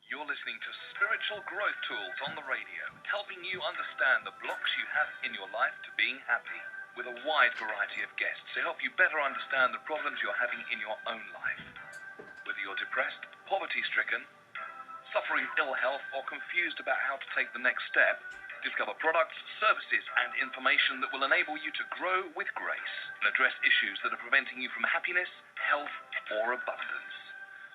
You're listening to Spiritual Growth Tools on the radio, helping you understand the blocks you have in your life to being happy, with a wide variety of guests to help you better understand the problems you're having in your own life. Whether you're depressed, poverty-stricken, suffering ill health, or confused about how to take the next step, discover products, services, and information that will enable you to grow with grace and address issues that are preventing you from happiness, health, or abundance.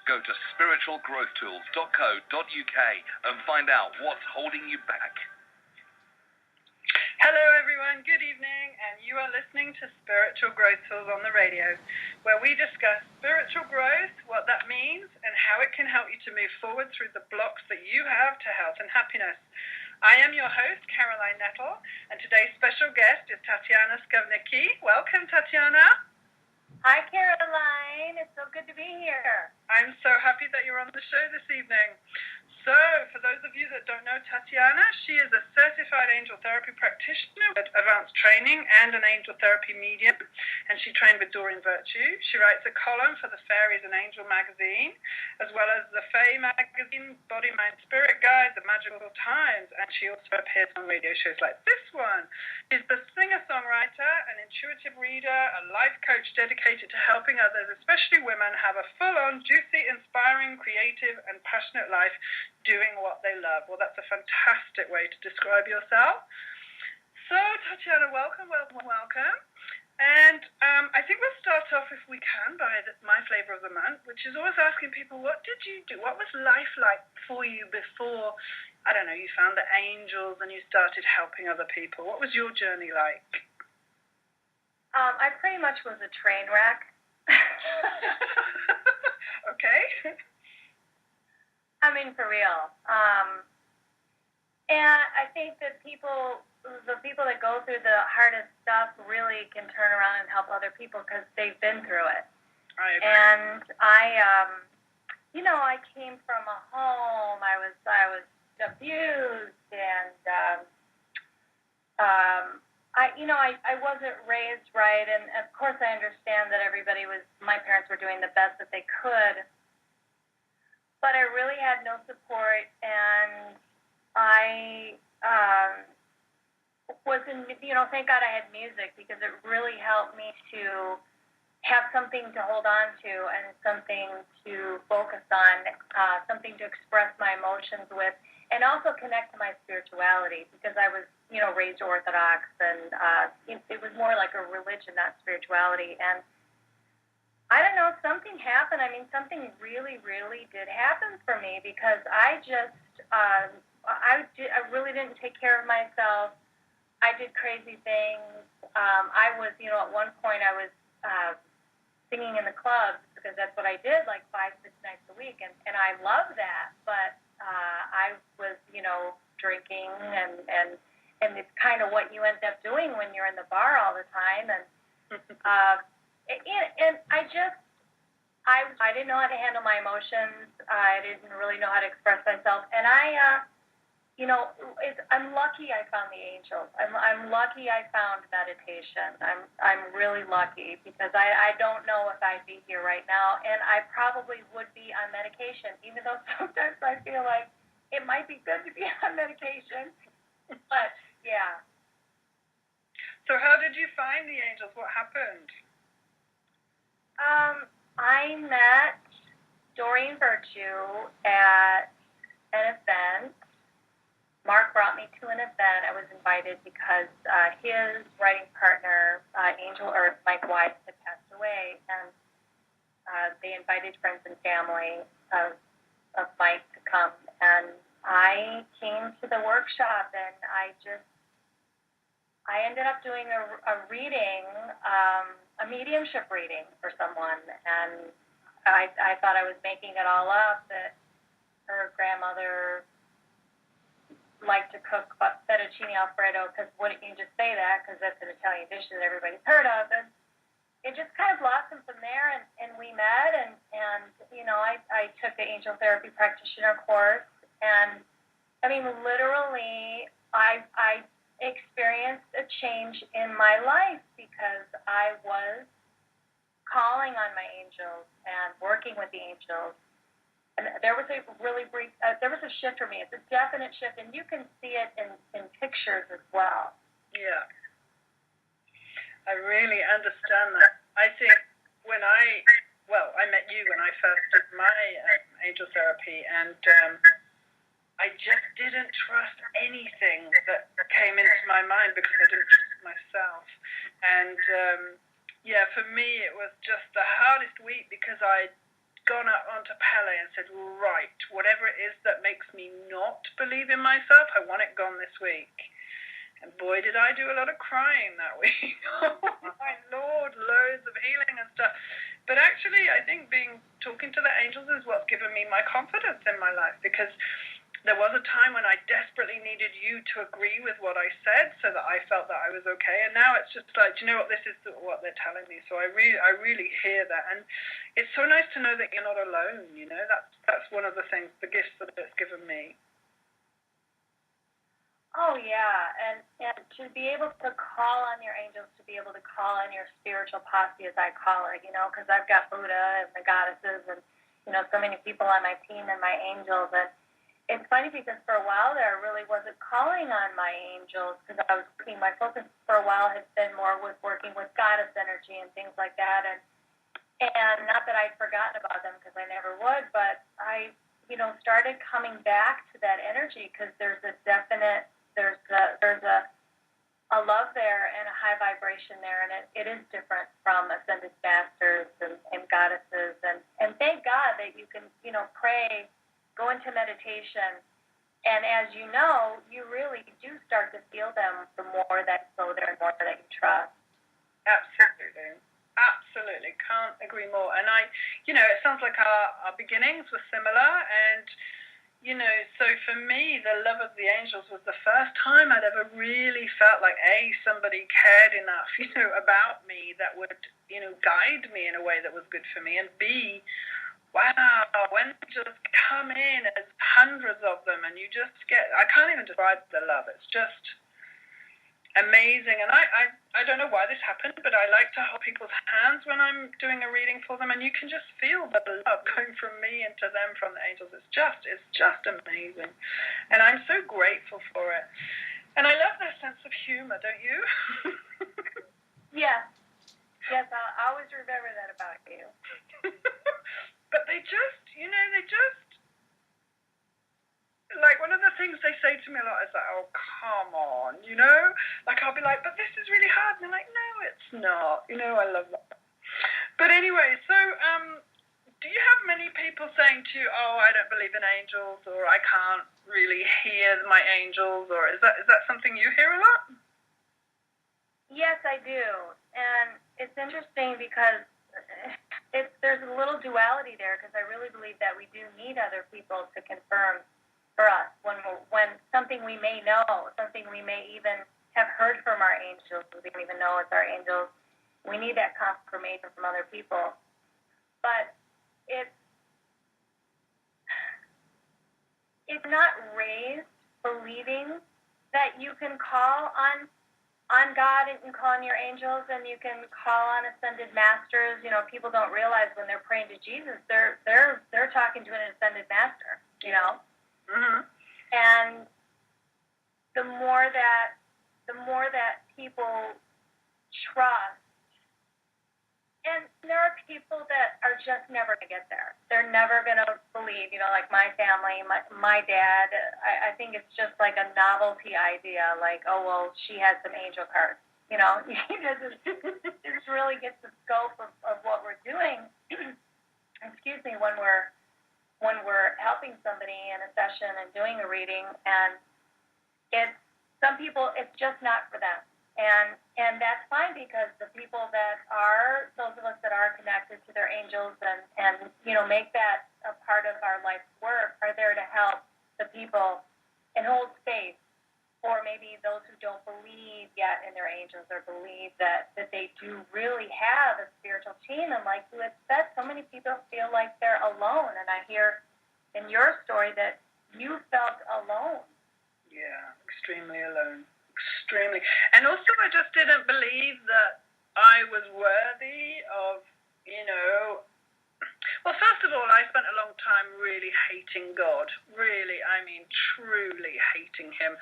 Go to spiritualgrowthtools.co.uk and find out what's holding you back. Hello everyone, good evening, and you are listening to Spiritual Growth Tools on the radio, where we discuss spiritual growth, what that means, and how it can help you to move forward through the blocks that you have to health and happiness. I am your host, Caroline Nettle, and today's special guest is Tatiana Scavnicky. Welcome, Tatiana. Hi, Caroline. It's so good to be here. I'm so happy that you're on the show this evening. So, for those of you that don't know Tatiana, she is a certified angel therapy practitioner with advanced training and an angel therapy medium, and she trained with Doreen Virtue. She writes a column for the Fairies and Angel magazine, as well as the Fae magazine, Body, Mind, Spirit Guide, The Magical Times, and she also appears on radio shows like this one. She's the singer-songwriter, an intuitive reader, a life coach dedicated to helping others, especially women, have a full-on, juicy, inspiring, creative, and passionate life doing what they love. Well, that's a fantastic way to describe yourself. So, Tatiana, welcome. And I think we'll start off, if we can, by my flavor of the month, which is always asking people, what did you do? What was life like for you before, I don't know, you found the angels and you started helping other people? What was your journey like? I pretty much was a train wreck. Okay. I mean, for real. And I think that the people that go through the hardest stuff really can turn around and help other people because they've been through it. I agree. And I came from a home. I was abused, and I wasn't raised right. And of course, I understand that my parents were doing the best that they could. But I really had no support, and I thank God I had music, because it really helped me to have something to hold on to and something to focus on, something to express my emotions with, and also connect to my spirituality, because I was, raised Orthodox, and it was more like a religion, not spirituality. And I don't know, something happened. I mean, something really, really did happen for me, because I really didn't take care of myself. I did crazy things. I was, at one point I was singing in the clubs, because that's what I did, like 5-6 nights a week, and I love that. But I was, drinking, and it's kind of what you end up doing when you're in the bar all the time, and and I didn't know how to handle my emotions. I didn't really know how to express myself. And I'm lucky I found the angels. I'm lucky I found meditation. I'm really lucky, because I don't know if I'd be here right now. And I probably would be on medication, even though sometimes I feel like it might be good to be on medication. But, yeah. So how did you find the angels? What happened? I met Doreen Virtue at an event. Mark brought me to an event. I was invited because his writing partner, Angel Earth, Mike Wise, had passed away, and they invited friends and family of Mike to come. And I came to the workshop, and I ended up doing a reading, a mediumship reading for someone, and I thought I was making it all up, that her grandmother liked to cook fettuccine alfredo, because wouldn't you just say that, because that's an Italian dish that everybody's heard of. And it just kind of blossomed from there, and we met, and I took the angel therapy practitioner course, and I mean, literally, I experienced a change in my life, because I was calling on my angels and working with the angels And there was a really brief, there was a shift for me. It's a definite shift, and you can see it in pictures as well. Yeah. I really understand that. I think when I met you when I first did my angel therapy, and I just didn't trust anything that came into my mind because I didn't trust myself. And for me, it was just the hardest week because I'd gone up onto Pele and said, right, whatever it is that makes me not believe in myself, I want it gone this week. And boy, did I do a lot of crying that week. Oh, my Lord, loads of healing and stuff. But actually, I think talking to the angels is what's given me my confidence in my life, because there was a time when I desperately needed you to agree with what I said so that I felt that I was okay. And now it's just like, do you know what, this is what they're telling me. So I really hear that. And it's so nice to know that you're not alone, you know. That's one of the things, the gifts that it's given me. Oh, yeah. And to be able to call on your angels, to be able to call on your spiritual posse, as I call it, you know, because I've got Buddha and the goddesses and, you know, so many people on my team and my angels. And it's funny because for a while there, I really wasn't calling on my angels because I was working. My focus for a while has been more with working with goddess energy and things like that. And not that I'd forgotten about them, because I never would, but I, you know, started coming back to that energy because there's a definite, there's a love there and a high vibration there, and it is different from ascended masters and goddesses. And thank God that you can, you know, pray, go into meditation, and as you know, you really do start to feel them the more that you go there and more that you trust. Absolutely. Absolutely. Can't agree more. And it sounds like our beginnings were similar, and, you know, so for me, the love of the angels was the first time I'd ever really felt like, A, somebody cared enough, you know, about me that would, you know, guide me in a way that was good for me, and B, wow, when you just come in as hundreds of them and you just get, I can't even describe the love. It's just amazing. And I don't know why this happened, but I like to hold people's hands when I'm doing a reading for them, and you can just feel the love going from me into them from the angels. It's just amazing. And I'm so grateful for it. And I love their sense of humor, don't you? Yeah. Yes, I'll always remember that about you. But they just, you know, like, one of the things they say to me a lot is like, oh, come on, you know? Like, I'll be like, but this is really hard. And they're like, no, it's not. You know, I love that. But anyway, so do you have many people saying to you, oh, I don't believe in angels, or I can't really hear my angels, or is that something you hear a lot? Yes, I do. And it's interesting because there's a little duality there, because I really believe that we do need other people to confirm for us when something we may know, something we may even have heard from our angels, we don't even know it's our angels. We need that confirmation from other people. But it's not raised believing that you can call on God and you can call on your angels and you can call on ascended masters. You know, people don't realize when they're praying to Jesus, they're talking to an ascended master, you know. Mm-hmm. And the more that people trust, and there are people that are just never going to get there. They're never going to believe, you know, like my family, my dad. I think it's just like a novelty idea, like, oh, well, she has some angel cards. You know, this really gets the scope of what we're doing. Excuse me, when we're helping somebody in a session and doing a reading, and some people, it's just not for them. And that's fine, because the people that are, those of us that are connected to their angels and you know, make that a part of our life's work, are there to help the people and hold space for maybe those who don't believe yet in their angels, or believe that they do really have a spiritual team. And like you had said, so many people feel like they're alone. And I hear in your story that you felt alone. Yeah, extremely alone. Extremely. And also, I just didn't believe that I was worthy of, you know, Well, first of all, I spent a long time really hating God. Really, I mean, truly hating him.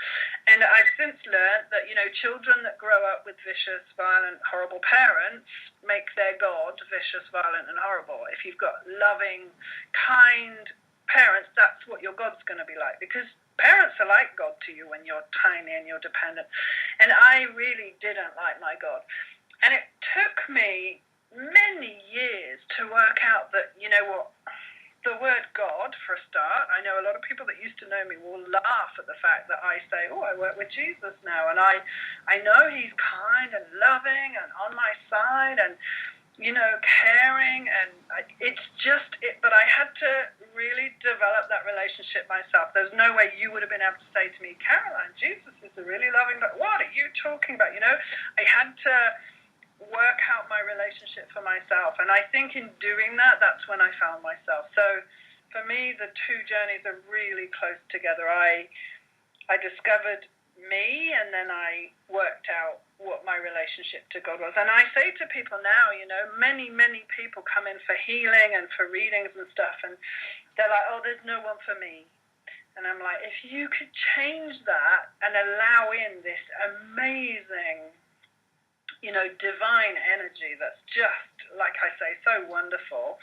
And I've since learned that, children that grow up with vicious, violent, horrible parents make their God vicious, violent, and horrible. If you've got loving, kind parents, that's what your God's going to be like. Because parents are like God to you when you're tiny and you're dependent. And I really didn't like my God. And it took me many years to work out that, the word God, for a start, I know a lot of people that used to know me will laugh at the fact that I say, I work with Jesus now, and I know he's kind and loving and on my side and, caring, and but I had to really develop that relationship myself. There's no way you would have been able to say to me, Caroline, Jesus is a really loving, but what are you talking about? I had to work out my relationship for myself, and I think in doing that, that's when I found myself. So for me, the two journeys are really close together. I discovered me, and then I worked out what my relationship to God was. And I say to people now, many people come in for healing and for readings and stuff, and they're like, there's no one for me. And I'm like, if you could change that and allow in this amazing divine energy that's just, like I say, so wonderful,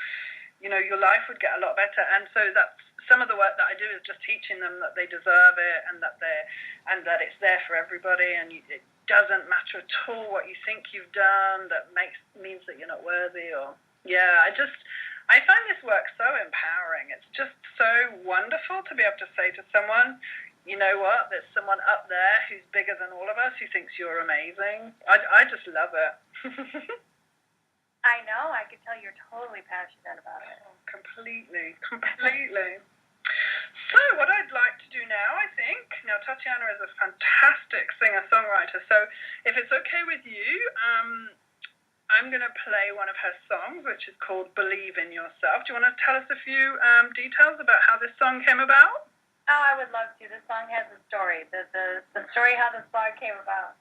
your life would get a lot better. And so that's some of the work that I do, is just teaching them that they deserve it, and that it's there for everybody, and it doesn't matter at all what you think you've done that means that you're not worthy. I find this work so empowering. It's just so wonderful to be able to say to someone, you know what, there's someone up there who's bigger than all of us, who thinks you're amazing. I just love it. I know. I could tell you're totally passionate about it. Completely. So what I'd like to do now, Tatiana is a fantastic singer-songwriter. So if it's okay with you, I'm going to play one of her songs, which is called Believe in Yourself. Do you want to tell us a few details about how this song came about? Oh, I would love to. This song has a story. The story how this song came about.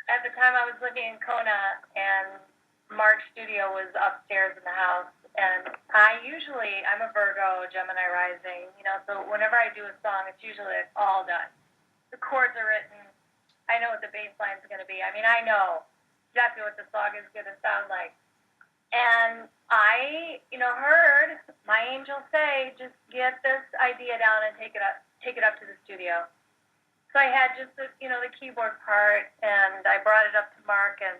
At the time, I was living in Kona, and Mark's studio was upstairs in the house. And I'm a Virgo, Gemini rising, so whenever I do a song, it's usually all done. The chords are written. I know what the bass line is going to be. I mean, I know exactly what the song is going to sound like. And I, heard my angel say, just get this idea down and take it up to the studio. So I had just the keyboard part, and I brought it up to Mark and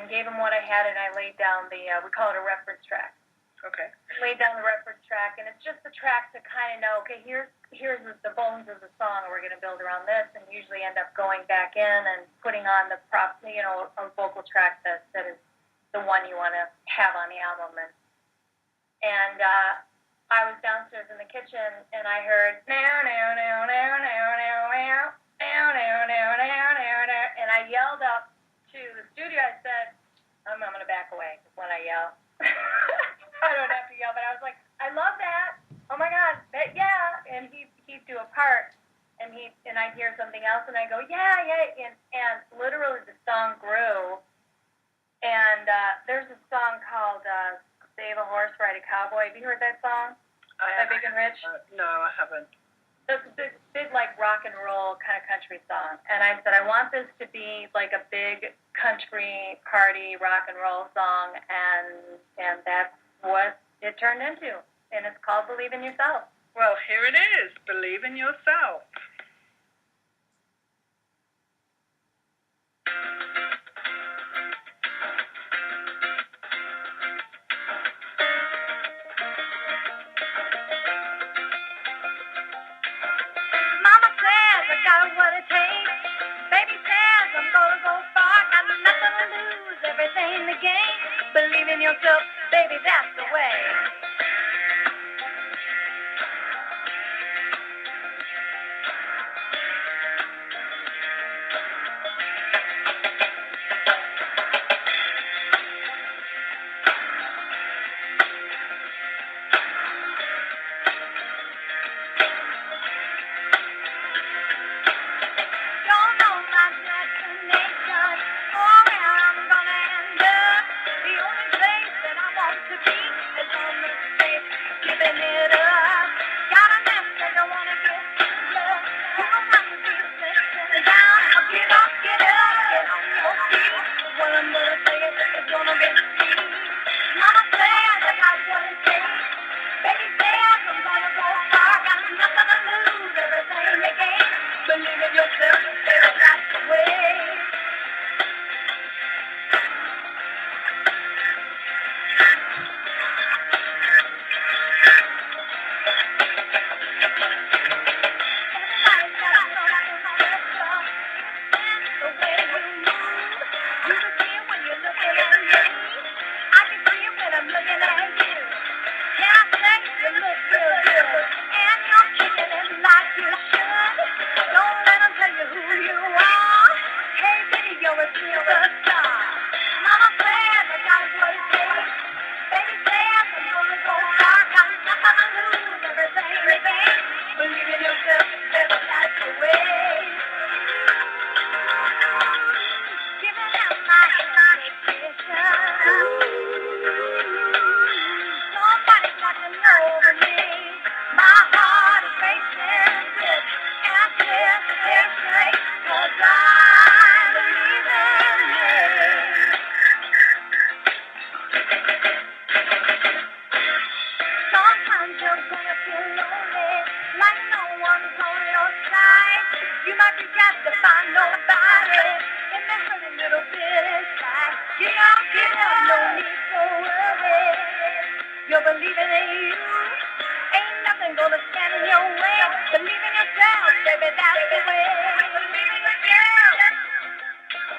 gave him what I had, and I laid down we call it a reference track. Okay. Laid down the reference track, and it's just the track to kind of know, okay, here's the bones of the song. We're going to build around this, and usually end up going back in and putting on a vocal track that is the one you want to have on the album. And I was downstairs in the kitchen, and I heard and I yelled up to the studio. I said, I'm going to back away when I yell. I don't have to yell, but I was like, I love that. Oh my God, yeah. And he'd do a part, and I'd hear something else, and I go, yeah, and literally the song grew. And there's a song called Save a Horse, Ride a Cowboy. Have you heard that song? By Big and Rich? No, I haven't. It's a big like rock and roll kind of country song. And I said, I want this to be like a big country party rock and roll song, and that's what it turned into. And it's called Believe in Yourself. Well, here it is, Believe in Yourself. What it takes. Baby says I'm gonna go far, got nothing to lose, everything to gain. Believe in yourself, baby, that's the way. To be You got to find nobody in the hurting little bit inside. Get up, no need to worry. You're believing in you. Ain't nothing gonna stand in your way. Believe in yourself, baby, that's the way. Believe in yourself,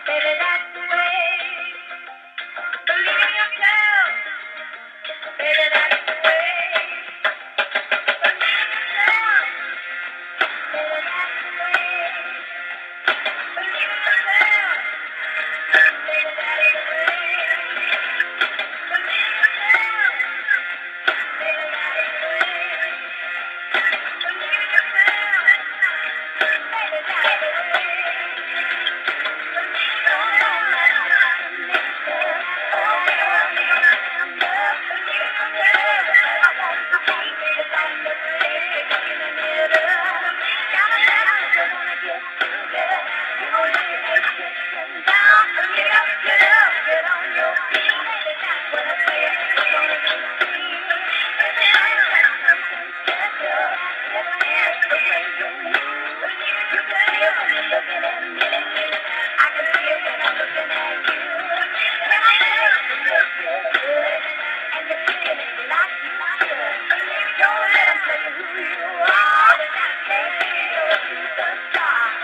baby, that's the way. Believe in yourself, baby, that's the way. Believe in yourself, baby, that's the way. Believe in yourself, baby, that's the way. Believe in yourself, baby, that's the way. Believe in yourself, baby, that's the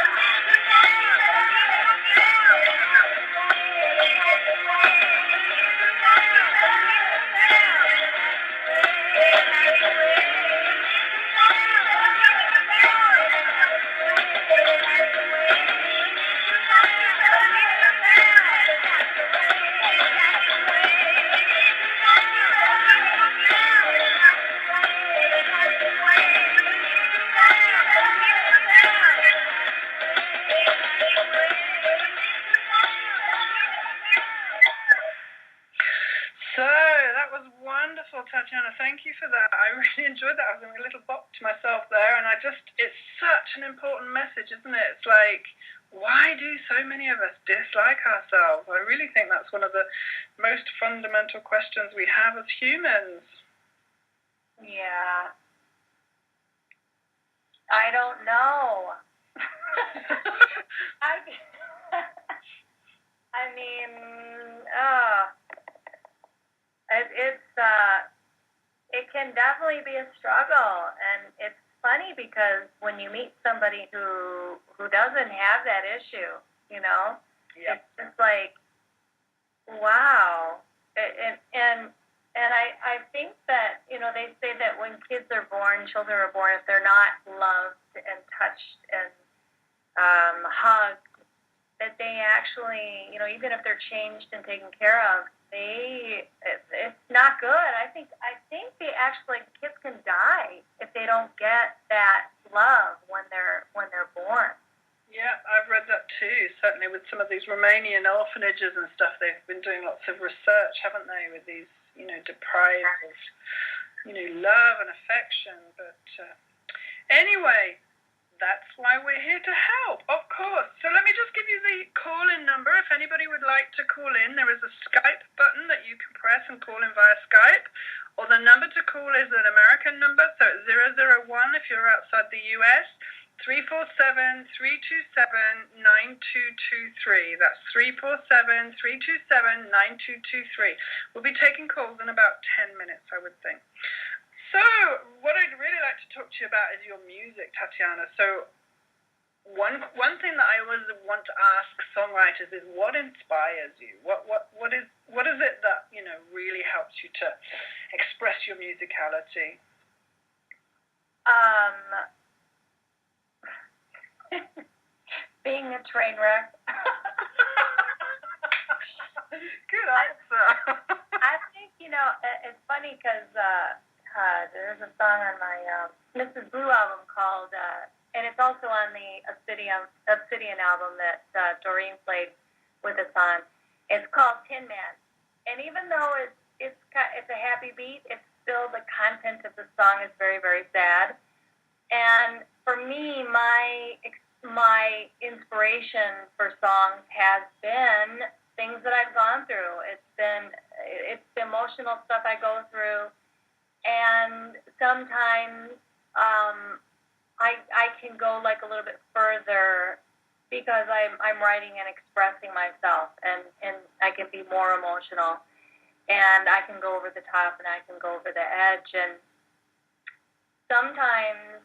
Tatiana, thank you for that. I really enjoyed that. I was doing a little bop to myself there, and it's such an important message, isn't it? It's like, why do so many of us dislike ourselves? I really think that's one of the most fundamental questions we have as humans. Yeah. I don't know. I mean, it can definitely be a struggle, and it's funny because when you meet somebody who doesn't have that issue, you know, yep. It's just like, wow, and I think that, you know, they say that when children are born, if they're not loved and touched and hugged, that they actually, you know, even if they're changed and taken care of, it's not good. I think they actually, kids can die if they don't get that love when they're born. Yeah, I've read that too. Certainly with some of these Romanian orphanages and stuff, they've been doing lots of research, haven't they, with these, you know, deprived of, you know, love and affection. But anyway, that's why we're here to help, of course. So let me just give you the call-in number. If anybody would like to call in, there is a Skype button that you can press and call in via Skype. Or the number to call is an American number, so it's 001 if you're outside the US, 347-327-9223. That's 347-327-9223. We'll be taking calls in about 10 minutes, I would think. So, what I'd really like to talk to you about is your music, Tatiana. So, one thing that I always want to ask songwriters is, what inspires you? What is it that, you know, really helps you to express your musicality? Being a train wreck. Good answer. I think, you know, it's funny because there's a song on my Mrs. Blue album called, and it's also on the Obsidian album that Doreen played with us on. It's called Tin Man, and even though it's a happy beat, it's still, the content of the song is very, very sad. And for me, my inspiration for songs has been things that I've gone through. It's the emotional stuff I go through. And sometimes I can go like a little bit further because I'm writing and expressing myself, and I can be more emotional, and I can go over the top, and I can go over the edge, and sometimes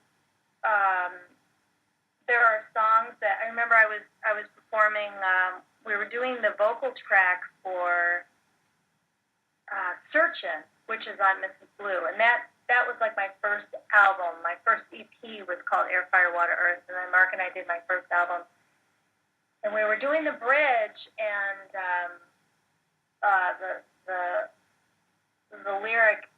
there are songs that I remember I was performing. We were doing the vocal track for Searchin', which is on Mrs. Blue, and that was like my first album. My first EP was called Air, Fire, Water, Earth, and then Mark and I did my first album. And we were doing the bridge, and the lyric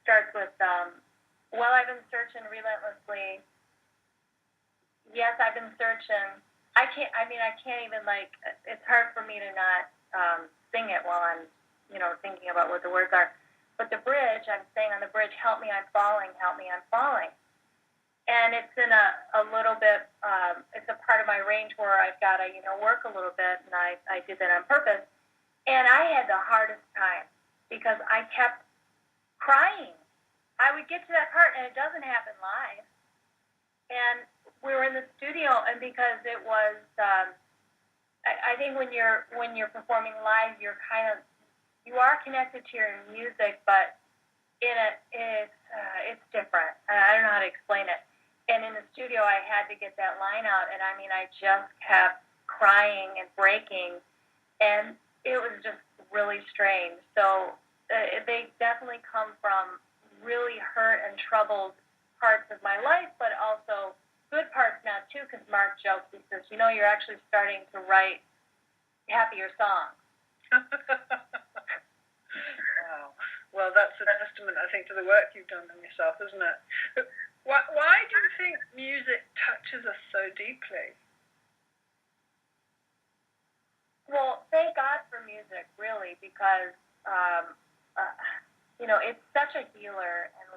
starts with, well, I've been searching relentlessly. Yes, I've been searching. I can't even, like, it's hard for me to not sing it while I'm, thinking about what the words are. But the bridge, I'm saying on the bridge, help me, I'm falling, help me, I'm falling. And it's in a little bit, it's a part of my range where I've got to, work a little bit, and I did that on purpose. And I had the hardest time because I kept crying. I would get to that part, and it doesn't happen live. And we were in the studio, and because it was, I think when you're performing live, you are connected to your music, but it's different. I don't know how to explain it. And in the studio, I had to get that line out, and I just kept crying and breaking, and it was just really strange. So they definitely come from really hurt and troubled parts of my life, but also good parts now too, because Mark jokes, he says, you're actually starting to write happier songs. Wow. Well, that's a testament, I think, to the work you've done on yourself, isn't it? But why do you think music touches us so deeply? Well, thank God for music, really, because it's such a healer, and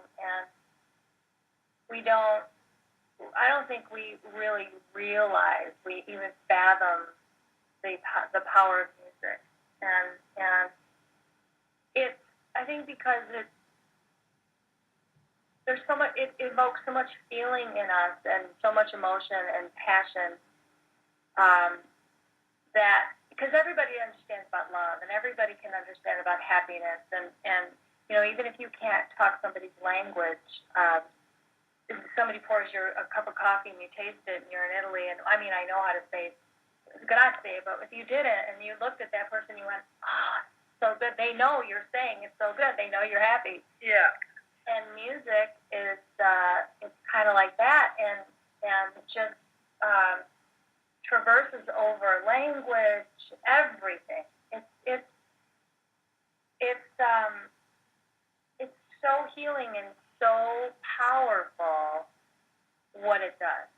I don't think we really realize, we even fathom the power of music, and it's, I think, because there's so much, it evokes so much feeling in us and so much emotion and passion, that, because everybody understands about love, and everybody can understand about happiness, and even if you can't talk somebody's language, if somebody pours you a cup of coffee and you taste it and you're in Italy, and I know how to say grazie, but if you didn't and you looked at that person, you went, so good. They know you're saying it's so good. They know you're happy. Yeah. And music is it's kind of like that, and just traverses over language, everything. It's so healing and so powerful what it does.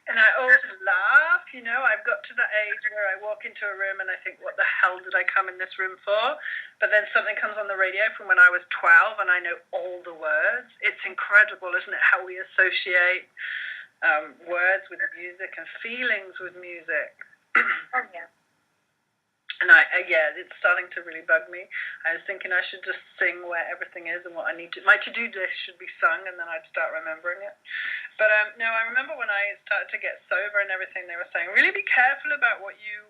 And I always laugh, I've got to the age where I walk into a room and I think, what the hell did I come in this room for? But then something comes on the radio from when I was 12 and I know all the words. It's incredible, isn't it, how we associate words with music and feelings with music. Oh, yeah. And it's starting to really bug me. I was thinking I should just sing where everything is and what I need to. My to-do list should be sung, and then I'd start remembering it. But no, I remember when I started to get sober and everything, they were saying, really be careful about what you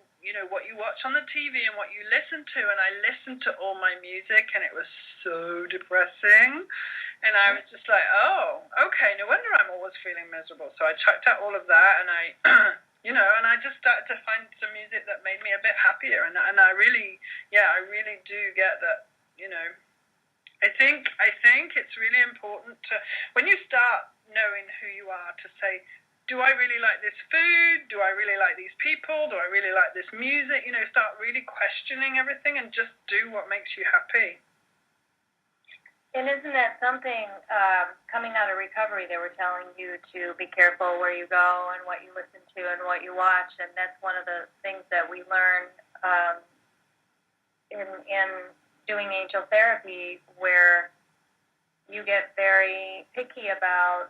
watch on the TV and what you listen to. And I listened to all my music, and it was so depressing. And I was just like, oh, okay, no wonder I'm always feeling miserable. So I checked out all of that, and I. And I just started to find some music that made me a bit happier, and I really do get that. I think it's really important to, when you start knowing who you are, to say, do I really like this food? Do I really like these people? Do I really like this music? Start really questioning everything and just do what makes you happy. And isn't that something, coming out of recovery, they were telling you to be careful where you go and what you listen to and what you watch, and that's one of the things that we learn in doing angel therapy, where you get very picky about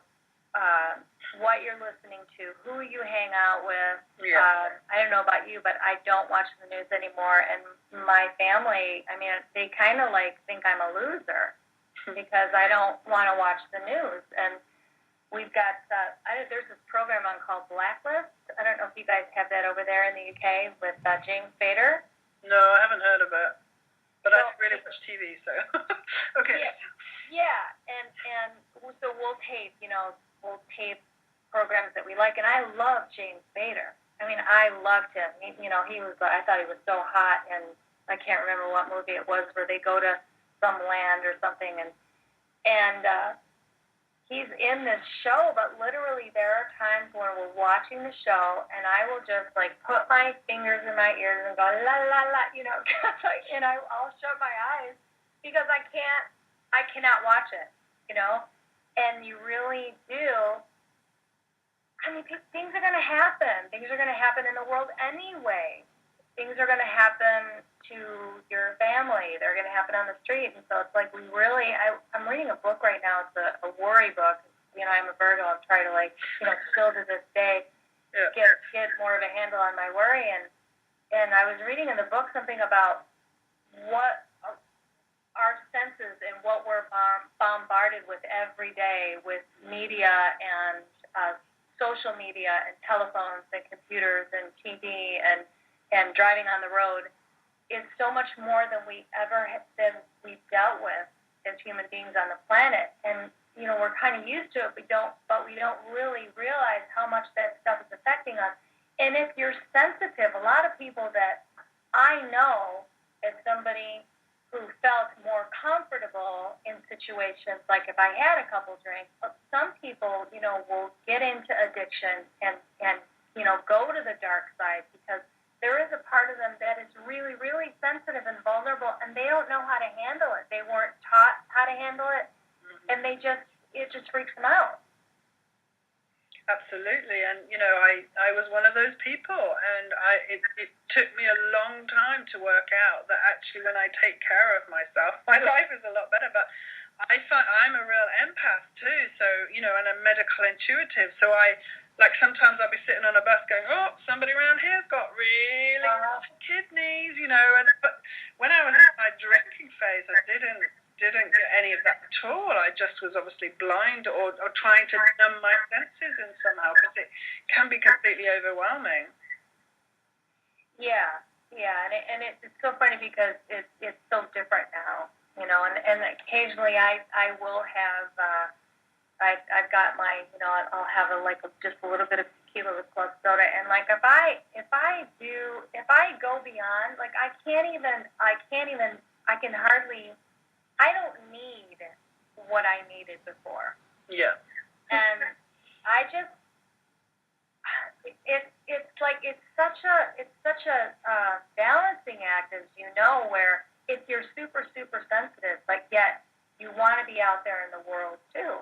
what you're listening to, who you hang out with. Yeah. I don't know about you, but I don't watch the news anymore, and my family, they kind of think I'm a loser, because I don't want to watch the news. And we've got, there's this program on called Blacklist. I don't know if you guys have that over there in the UK with James Spader. No, I haven't heard of it. But I So- don't really watch TV, so. Okay. Yeah, and so we'll tape programs that we like, and I love James Spader. I mean, I loved him. I thought he was so hot, and I can't remember what movie it was where they go to some land or something, and he's in this show, but literally there are times when we're watching the show, and I will just like put my fingers in my ears and go la la la, and I'll shut my eyes because I cannot watch it, and you really do. I mean, things are going to happen. Things are going to happen in the world anyway. Things are going to happen to your family. They're going to happen on the street. And so it's like I'm reading a book right now. It's a worry book. I'm a Virgo. I'm trying to still to this day get more of a handle on my worry. And I was reading in the book something about what our senses and what we're bombarded with every day with media and social media and telephones and computers and TV and driving on the road is so much more than we've dealt with as human beings on the planet. And we're kind of used to it, but we don't really realize how much that stuff is affecting us. And if you're sensitive, a lot of people that I know as somebody who felt more comfortable in situations like if I had a couple drinks, some people, will get into addiction and go to the dark side because there is a part of them that is really, really sensitive and vulnerable, and they don't know how to handle it. They weren't taught how to handle it, and it just freaks them out. Absolutely, and I was one of those people, and it took me a long time to work out that actually when I take care of myself, my life is a lot better. But I find I'm a real empath too, so and a medical intuitive. So sometimes I'll be sitting on a bus going, oh, somebody around here's got really rough kidneys, but when I was in my drinking phase, I didn't get any of that at all. I just was obviously blind or trying to numb my senses in somehow, because it can be completely overwhelming. Yeah, and it's so funny because it's so different now, and occasionally I will have, I've got my, I'll have just a little bit of tequila with club soda, and if I go beyond, I don't need what I needed before. Yeah. And I just, it's such a balancing act, as where if you're super, super sensitive, but yet you want to be out there in the world too.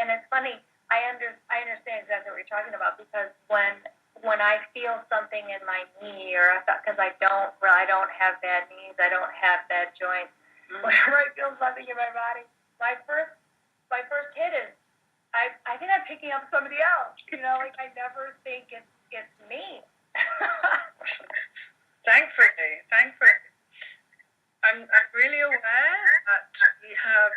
And it's funny, I understand exactly what you're talking about, because when I feel something in my knee, or because I don't have bad knees, I don't have bad joints. Whenever I feel something in my body, my first hit is, I think I'm picking up somebody else. I never think it's me. Thankfully. I'm really aware that we have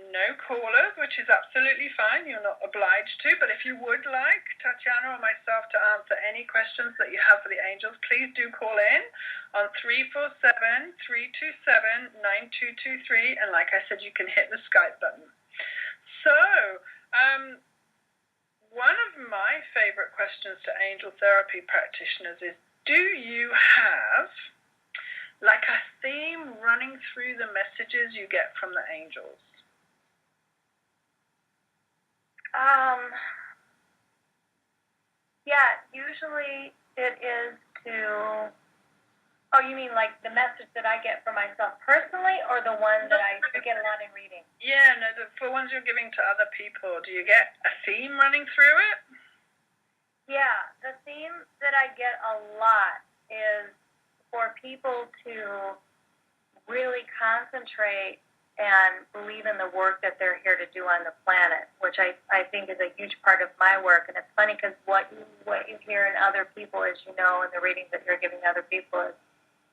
no callers, which is absolutely fine. You're not obliged to, but if you would like Tatiana or myself to answer any questions that you have for the angels, please do call in on 347-327-9223, and like I said, you can hit the Skype button. So, one of my favorite questions to angel therapy practitioners is, do you have a theme running through the messages you get from the angels? Yeah, usually it is to, you mean the message that I get for myself personally, or the one that I get a lot in reading? Yeah, no, for ones you're giving to other people, do you get a theme running through it? Yeah, the theme that I get a lot is for people to really concentrate and believe in the work that they're here to do on the planet, which I think is a huge part of my work. And it's funny because what you hear in other people, as in the readings that you're giving other people,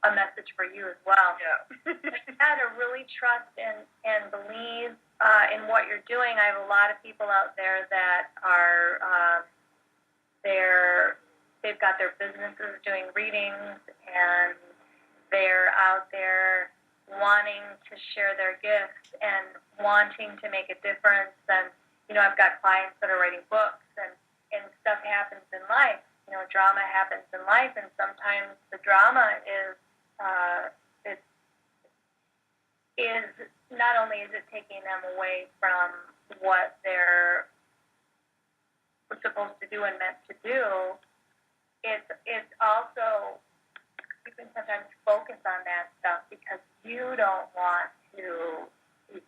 a message for you as well. Yeah. You got to really trust and believe in what you're doing. I have a lot of people out there that are they've got their businesses doing readings, and they're out there wanting to share their gifts and wanting to make a difference. And I've got clients that are writing books, and stuff happens in life. Drama happens in life, and sometimes the drama is not only is it taking them away from what they're supposed to do and meant to do, it's also, you can sometimes focus on that stuff because you don't want to,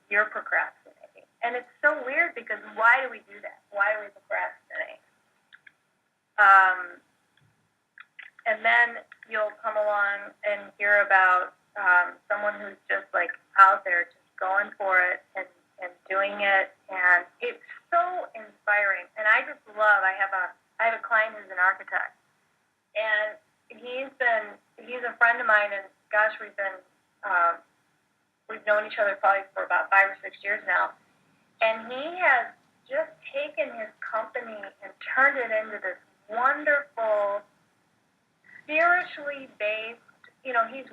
you're procrastinating. And it's so weird because why do we do that? Why do we procrastinate? And then you'll come along and hear about someone who's just like out there, just going for it and doing it, and it's so inspiring. And I just love. I have a client who's an architect, and he's a friend of mine, and gosh, we've known each other probably for about 5 or 6 years now, and he has just taken his company and turned it into this wonderful, spiritually based. He's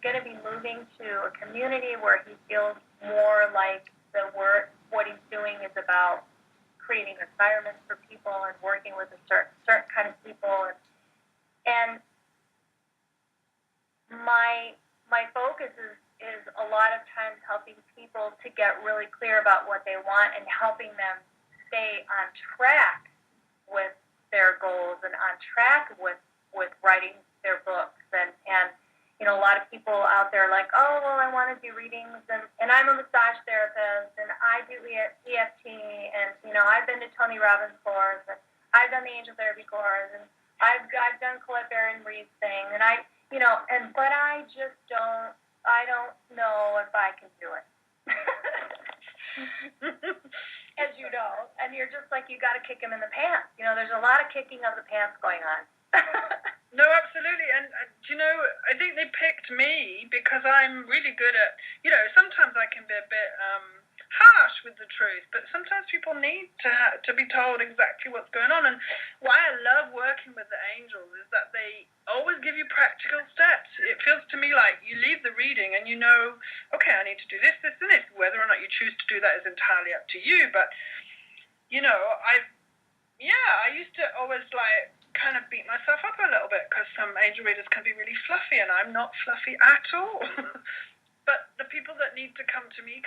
going to be moving to a community where he feels more like the work, what he's doing is about creating environments for people and working with a certain kind of people. And my focus is a lot of times helping people to get really clear about what they want and helping them stay on track with their goals and on track with writing their books. And a lot of people out there are like, oh, well, I want to do readings, and I'm a massage therapist, and I do EFT, and, I've been to Tony Robbins' course, and I've done the angel therapy course, and I've done Colette Baron Reed's thing, and but I just don't know if I can do it. As you know, and you're just like, you got to kick him in the pants. There's a lot of kicking of the pants going on. No, absolutely. And, I think they picked me because I'm really good at, sometimes I can be a bit harsh with the truth, but sometimes people need to be told exactly what's going on. And why I love working with the angels is that they always give you practical steps. It feels to me like you leave the reading and okay, I need to do this, this, and this. Whether or not you choose to do that is entirely up to you. But, I used to always kind of beat myself up a little bit because some angel readers can be really fluffy, and I'm not fluffy at all. But the people that need to come to me,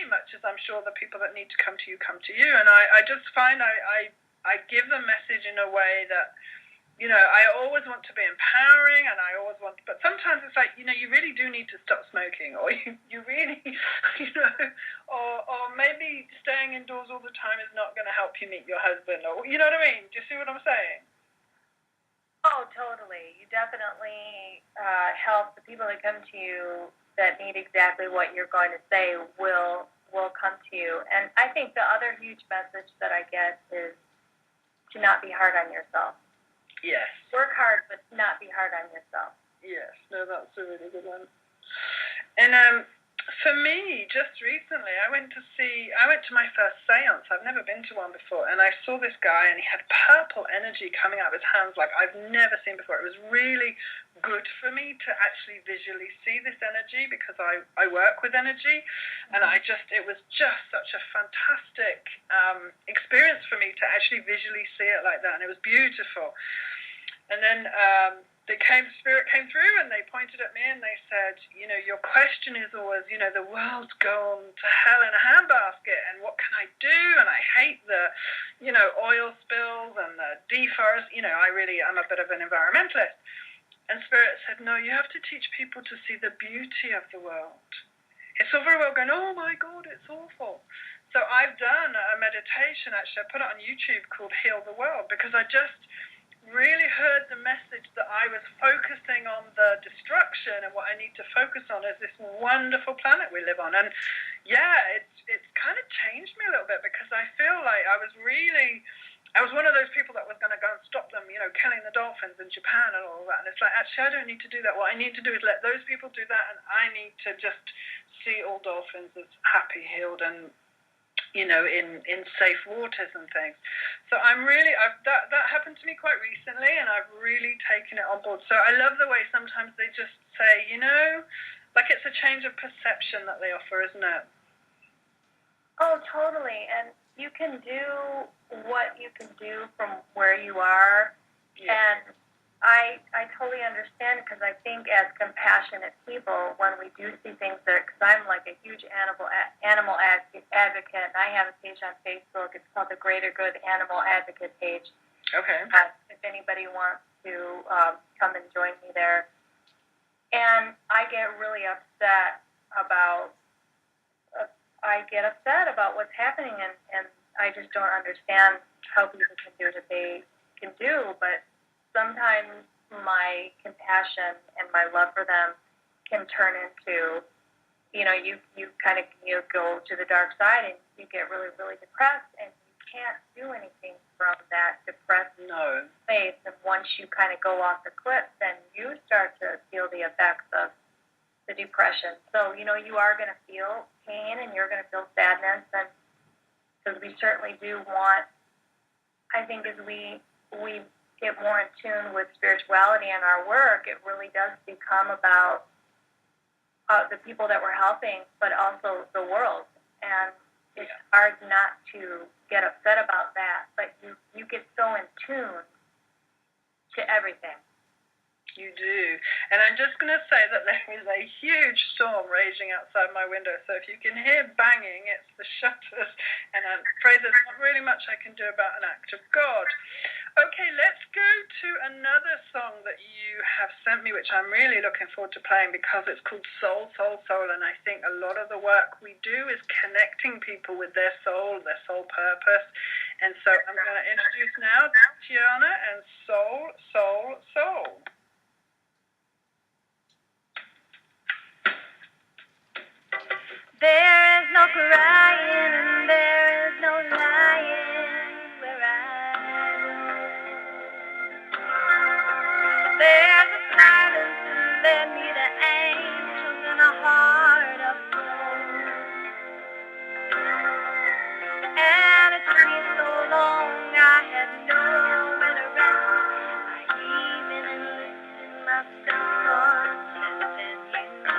much as I'm sure the people that need to come to you, come to you. And I just find I give the message in a way that, I always want to be empowering, and I always want, but sometimes it's like, you really do need to stop smoking, or you really, or maybe staying indoors all the time is not going to help you meet your husband, or, you know what I mean? Do you see what I'm saying? Oh, totally. You definitely help the people that come to you that need exactly what you're going to say will come to you. And I think the other huge message that I get is to not be hard on yourself. Yes. Work hard, but not be hard on yourself. Yes. No, that's a really good one. And for me, just recently, I went to my first seance. I've never been to one before, and I saw this guy, and he had purple energy coming out of his hands like I've never seen before. It was really good for me to actually visually see this energy because I work with energy, and it was just such a fantastic experience for me to actually visually see it like that, and it was beautiful. And then Spirit came through, and they pointed at me and they said, your question is always, the world's gone to hell in a handbasket, and what can I do? And I hate the, oil spills and the I'm a bit of an environmentalist. And Spirit said, no, you have to teach people to see the beauty of the world. It's all very well going, oh my God, it's awful. So I've done a meditation, actually, I put it on YouTube, called Heal the World, because I just really heard the message that I was focusing on the destruction, and what I need to focus on is this wonderful planet we live on. And it's kind of changed me a little bit, because I feel like I was really I was one of those people that was going to go and stop them, killing the dolphins in Japan and all that. And it's like, actually, I don't need to do that. What I need to do is let those people do that, and I need to just see all dolphins as happy, healed, and in safe waters and things. So that happened to me quite recently, and I've really taken it on board. So I love the way sometimes they just say, like it's a change of perception that they offer, isn't it? Oh, totally. And you can do what you can do from where you are. Yeah. And I totally understand, because I think as compassionate people, when we do see things because I'm like a huge animal advocate, and I have a page on Facebook. It's called the Greater Good Animal Advocate page. Okay. If anybody wants to come and join me there. And I get really upset about what's happening, and I just don't understand how people can do what they can do. But sometimes my compassion and my love for them can turn into, you kind of go to the dark side, and you get really, really depressed, and you can't do anything from that depressed space. And once you kind of go off the cliff, then you start to feel the effects of the depression. So, you are going to feel pain, and you're going to feel sadness, and because we certainly do want, I think as we get more in tune with spirituality in our work, it really does become about the people that we're helping, but also the world. And it's hard not to get upset about that, but you get so in tune to everything. You do. And I'm just going to say that there is a huge storm raging outside my window. So if you can hear banging, it's the shutters. And I'm afraid there's not really much I can do about an act of God. Okay, let's go to another song that you have sent me, which I'm really looking forward to playing, because it's called Soul, Soul, Soul. And I think a lot of the work we do is connecting people with their soul purpose. And so I'm going to introduce now Tatiana and Soul, Soul, Soul. There is no crying and there is no lying where I go. There's a silence and there meet the angels in a heart of gold. And it took me so long, I had nowhere to rest. I even enlisted myself for testing you.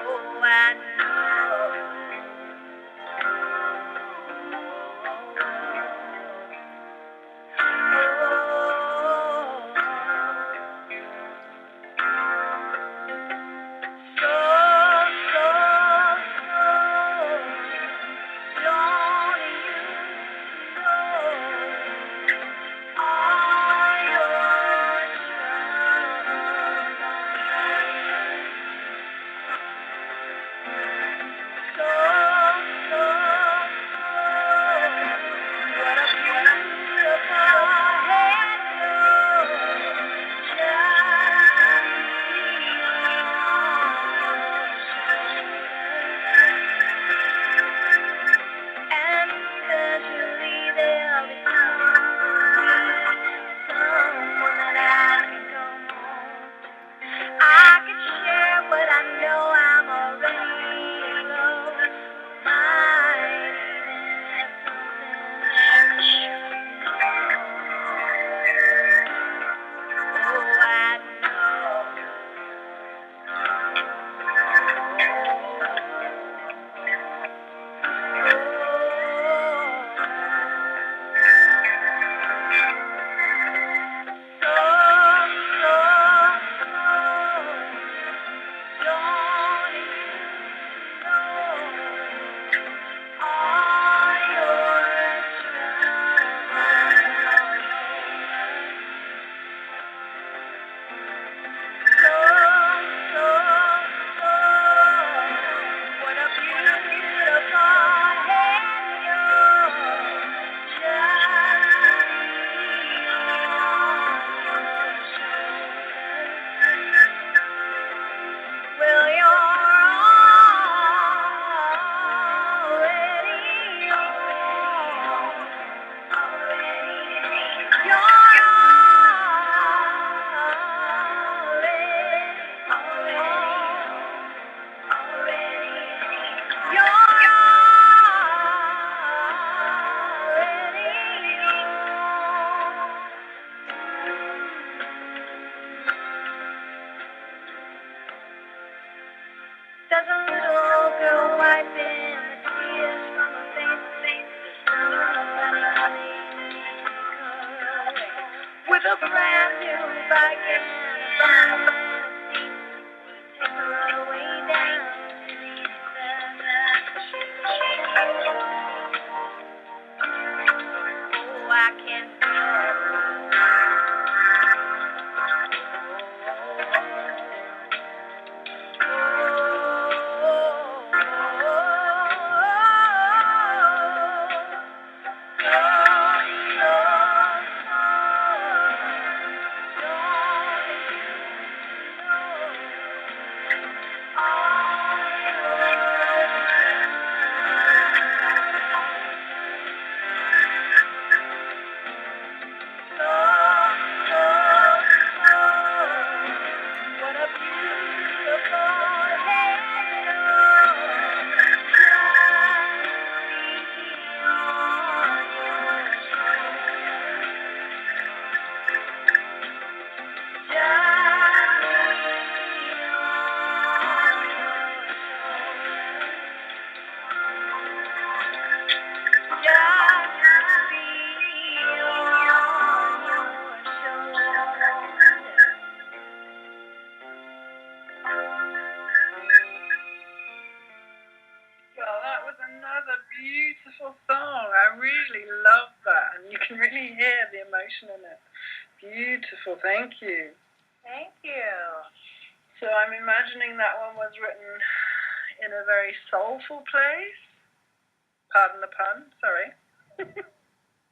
Oh, I know was another beautiful song. I really love that. And you can really hear the emotion in it. Beautiful. Thank you. Thank you. So I'm imagining that one was written in a very soulful place. Pardon the pun. Sorry.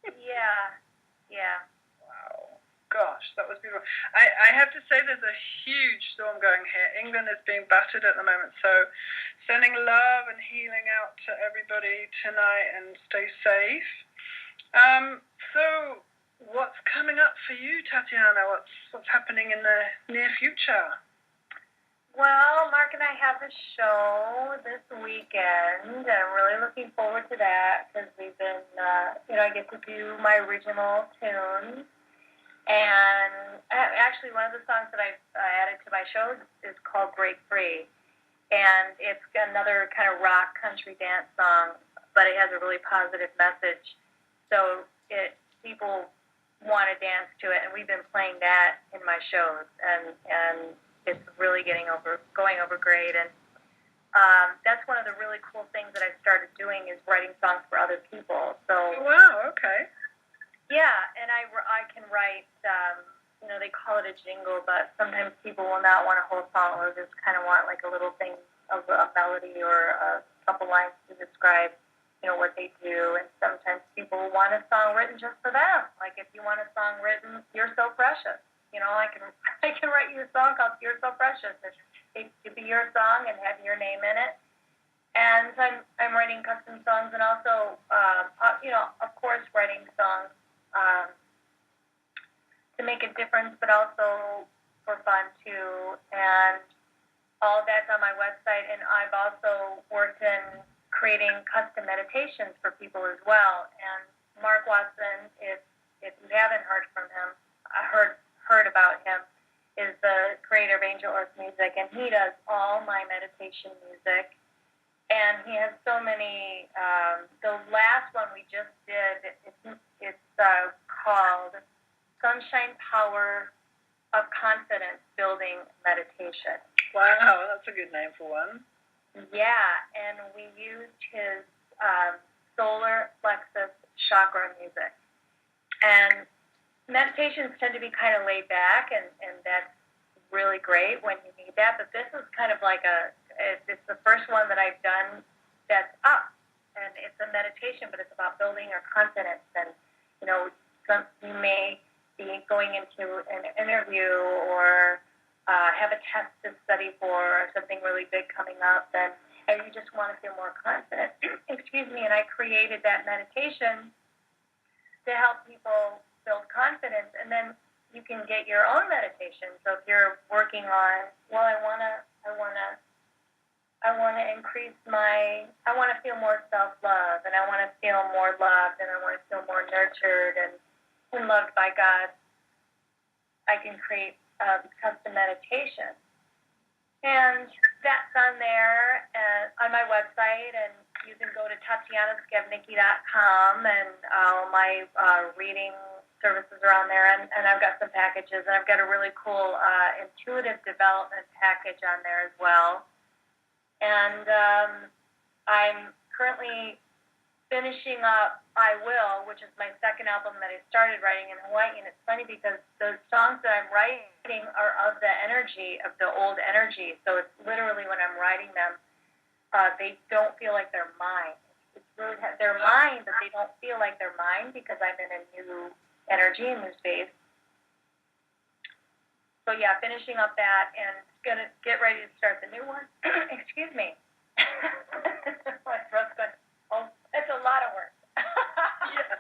Yeah. Wow. Gosh, that was beautiful. I have to say there's a huge storm going here. England is being battered at the moment, so sending love and healing out to everybody tonight and stay safe. So what's coming up for you, Tatiana? What's happening in the near future? Well, Mark and I have a show this weekend, and I'm really looking forward to that because we've been, I get to do my original tunes. And actually, one of the songs that I added to my show is called Break Free. And it's another kind of rock country dance song, but it has a really positive message. So people want to dance to it, and we've been playing that in my shows. And it's really going over great. And that's one of the really cool things that I started doing is writing songs for other people. So wow, okay. Yeah, and I can write, they call it a jingle, but sometimes people will not want a whole song or just kind of want like a little thing of a melody or a couple lines to describe, what they do. And sometimes people want a song written just for them. Like if you want a song written, You're So Precious. I can write you a song called You're So Precious. It could be your song and have your name in it. And I'm writing custom songs and also, of course, writing songs to make a difference, but also for fun too. And all that's on my website. And I've also worked in creating custom meditations for people as well. And Mark Watson, if you haven't heard from him, heard about him, is the creator of Angel Earth Music, and he does all my meditation music. And he has so many. The last one we just did, it's called Sunshine Power of Confidence Building Meditation. Wow, that's a good name for one. Yeah, and we used his solar plexus chakra music. And meditations tend to be kind of laid back, and that's really great when you need that. But this is kind of like it's the first one that I've done that's up. And it's a meditation, but it's about building your confidence. And, you may be going into an interview or have a test to study for or something really big coming up, and you just want to feel more confident. Excuse me. And I created that meditation to help people build confidence. And then you can get your own meditation. So if you're working on, I want to increase I want to feel more self-love, and I want to feel more loved, and I want to feel more nurtured and loved by God. I can create custom meditation. And that's on there on my website, and you can go to TatianaScavnicky.com, and all my reading services are on there, and I've got some packages, and I've got a really cool intuitive development package on there as well. And I'm currently finishing up I Will, which is my second album that I started writing in Hawaii. And it's funny because the songs that I'm writing are of the energy, of the old energy. So it's literally when I'm writing them, they don't feel like they're mine. It's really, they're mine, but they don't feel like they're mine because I'm in a new energy, a new space. So yeah, finishing up that and gonna get ready to start the new one. Excuse me. My throat's going, it's a lot of work. Yeah.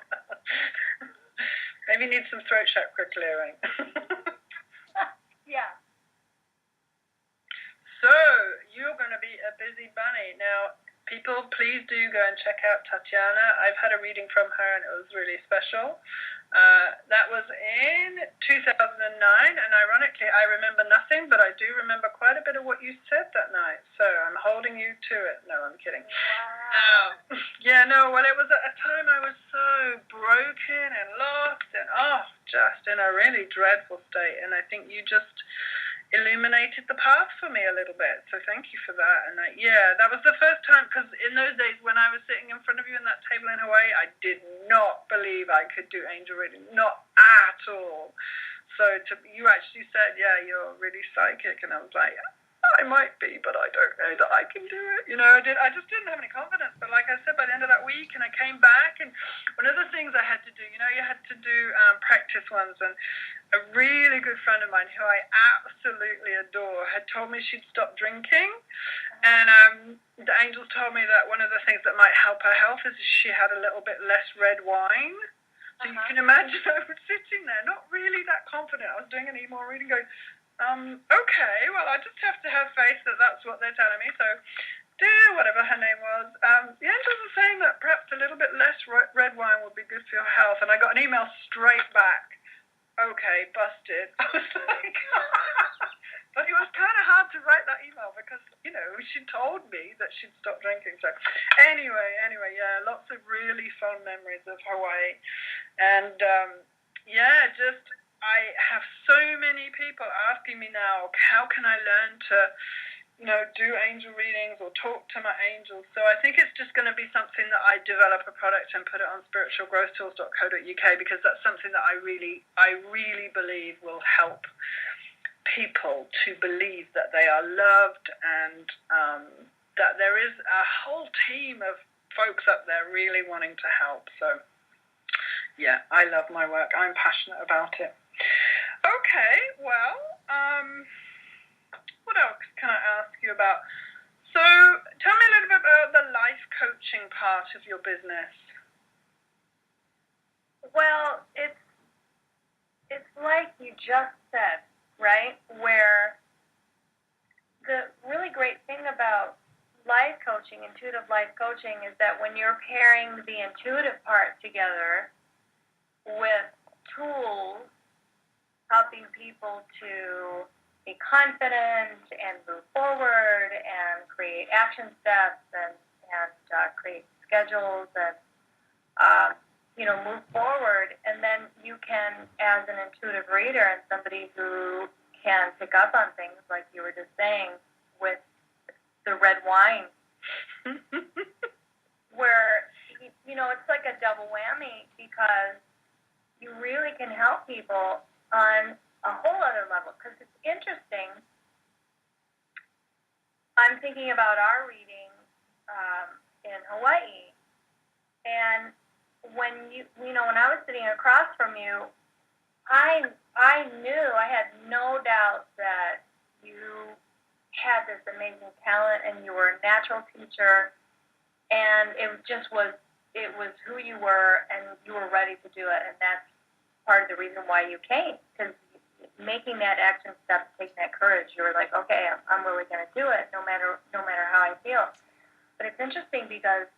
Maybe need some throat chakra clearing. Yeah. So, you're going to be a busy bunny. Now, people, please do go and check out Tatiana. I've had a reading from her, and it was really special. That was in 2009, and ironically, I remember nothing, but I do remember quite a bit of what you said that night. So I'm holding you to it. No, I'm kidding. Wow. Well, it was at a time I was so broken and lost and, just in a really dreadful state. And I think you just illuminated the path for me a little bit. So thank you for that. And that was the first time, because in those days when I was sitting in front of you in that table in Hawaii, I did not believe I could do angel reading, not at all. So you actually said, you're really psychic, and I was like, I might be, but I don't know that I can do it. I just didn't have any confidence. But like I said, by the end of that week, and I came back, and one of the things I had to do, you had to do practice ones, and a really good friend of mine who I absolutely adore had told me she'd stop drinking, and the angels told me that one of the things that might help her health is she had a little bit less red wine. So you can imagine I was sitting there, not really that confident. I was doing an email reading, going, okay, well, I just have to have faith that that's what they're telling me. So, whatever her name was, the angels are saying that perhaps a little bit less red wine would be good for your health. And I got an email straight back. Okay, busted. I was like, but it was kind of hard to write that email because, she told me that she'd stop drinking. So anyway, lots of really fond memories of Hawaii. And, I have so many people asking me now, how can I learn to, do angel readings or talk to my angels? So I think it's just going to be something that I develop a product and put it on spiritualgrowthtools.co.uk, because that's something that I really believe will help people to believe that they are loved, and that there is a whole team of folks up there really wanting to help. So I love my work. I'm passionate about it. Okay, well, what else can I ask you about? So tell me a little bit about the life coaching part of your business. Well, it's like you just said, right? Where the really great thing about life coaching, intuitive life coaching, is that when you're pairing the intuitive part together with tools helping people to be confident and move forward and create action steps and create schedules and move forward, and then you can, as an intuitive reader and somebody who can pick up on things like you were just saying with the red wine, where it's like a double whammy, because you really can help people on a whole other level. Because it's interesting, I'm thinking about our reading in Hawaii, and when when I was sitting across from you, I knew, I had no doubt that you had this amazing talent and you were a natural teacher, and it was who you were, and you were ready to do it, and that's part of the reason why you came, because making that action step, taking that courage, you were like, okay, I'm really going to do it, no matter how I feel. But it's interesting because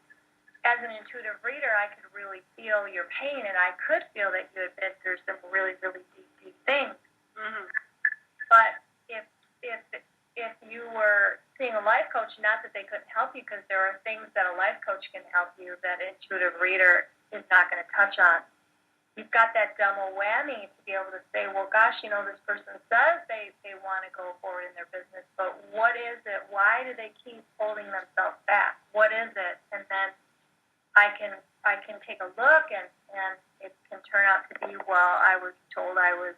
as an intuitive reader, I could really feel your pain, and I could feel that you had been through some really, really deep things. Mm-hmm. But if you were seeing a life coach, not that they couldn't help you, because there are things that a life coach can help you that an intuitive reader is not going to touch on. You've got that double whammy to be able to say, well, gosh, this person says they want to go forward in their business, but what is it? Why do they keep holding themselves back? What is it? And then I can take a look, and it can turn out to be, well, I was told I'll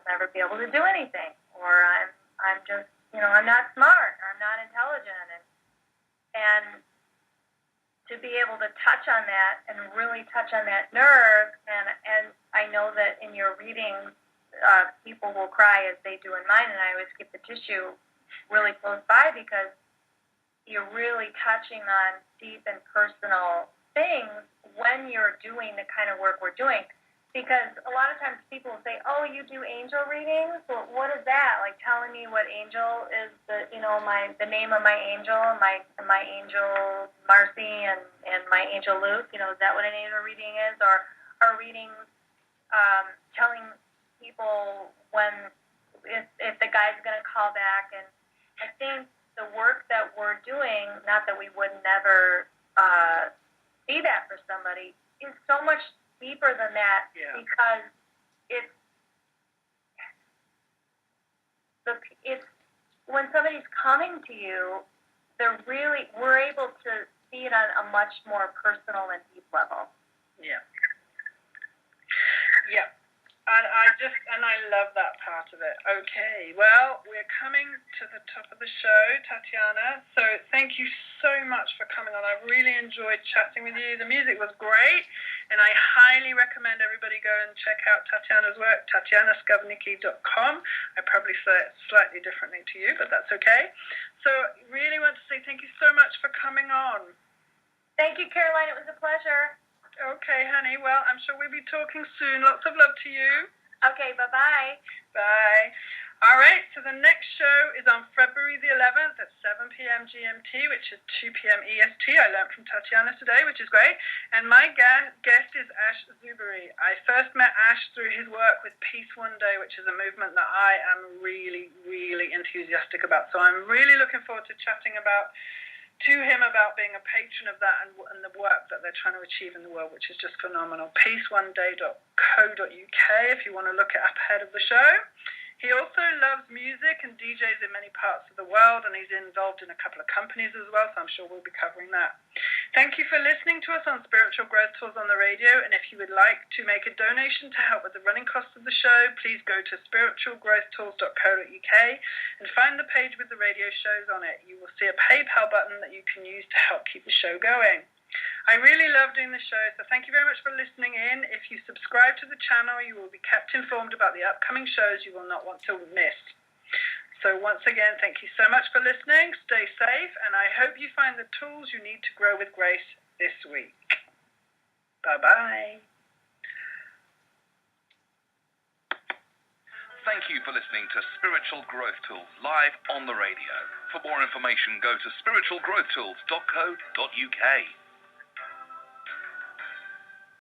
never be able to do anything, or I'm just, I'm not smart, or I'm not intelligent, and to be able to touch on that and really touch on that nerve, and I know that in your readings, people will cry as they do in mine, and I always keep the tissue really close by, because you're really touching on deep and personal things when you're doing the kind of work we're doing. Because a lot of times people will say, oh, you do angel readings? Well, what is that? Like telling me what angel is the name of my angel, my angel Marcy and my angel Luke, is that what an angel reading is? Or are readings telling people if the guy's going to call back? And I think the work that we're doing, not that we would never see that for somebody, is so much deeper than that, because it's when somebody's coming to you, we're able to see it on a much more personal and deep level. Yeah. Yeah. And I love that part of it. Okay, well, we're coming to the top of the show, Tatiana. So thank you so much for coming on. I really enjoyed chatting with you. The music was great, and I highly recommend everybody go and check out Tatiana's work, TatianaScavnicky.com. I probably say it slightly differently to you, but that's okay. So really want to say thank you so much for coming on. Thank you, Caroline. It was a pleasure. Okay, honey. Well, I'm sure we'll be talking soon. Lots of love to you. Okay, bye-bye. Bye. All right, so the next show is on February the 11th at 7 p.m. GMT, which is 2 p.m. EST. I learned from Tatiana today, which is great. And my guest is Ash Zuberi. I first met Ash through his work with Peace One Day, which is a movement that I am really, really enthusiastic about. So I'm really looking forward to chatting to him about being a patron of that and the work that they're trying to achieve in the world, which is just phenomenal. peaceoneday.co.uk if you want to look it up ahead of the show. He also loves music and DJs in many parts of the world, and he's involved in a couple of companies as well, so I'm sure we'll be covering that. Thank you for listening to us on Spiritual Growth Tools on the radio, and if you would like to make a donation to help with the running costs of the show, please go to spiritualgrowthtools.co.uk and find the page with the radio shows on it. You will see a PayPal button that you can use to help keep the show going. I really love doing the show, so thank you very much for listening in. If you subscribe to the channel, you will be kept informed about the upcoming shows you will not want to miss. So once again, thank you so much for listening. Stay safe, and I hope you find the tools you need to grow with grace this week. Bye-bye. Thank you for listening to Spiritual Growth Tools live on the radio. For more information, go to spiritualgrowthtools.co.uk.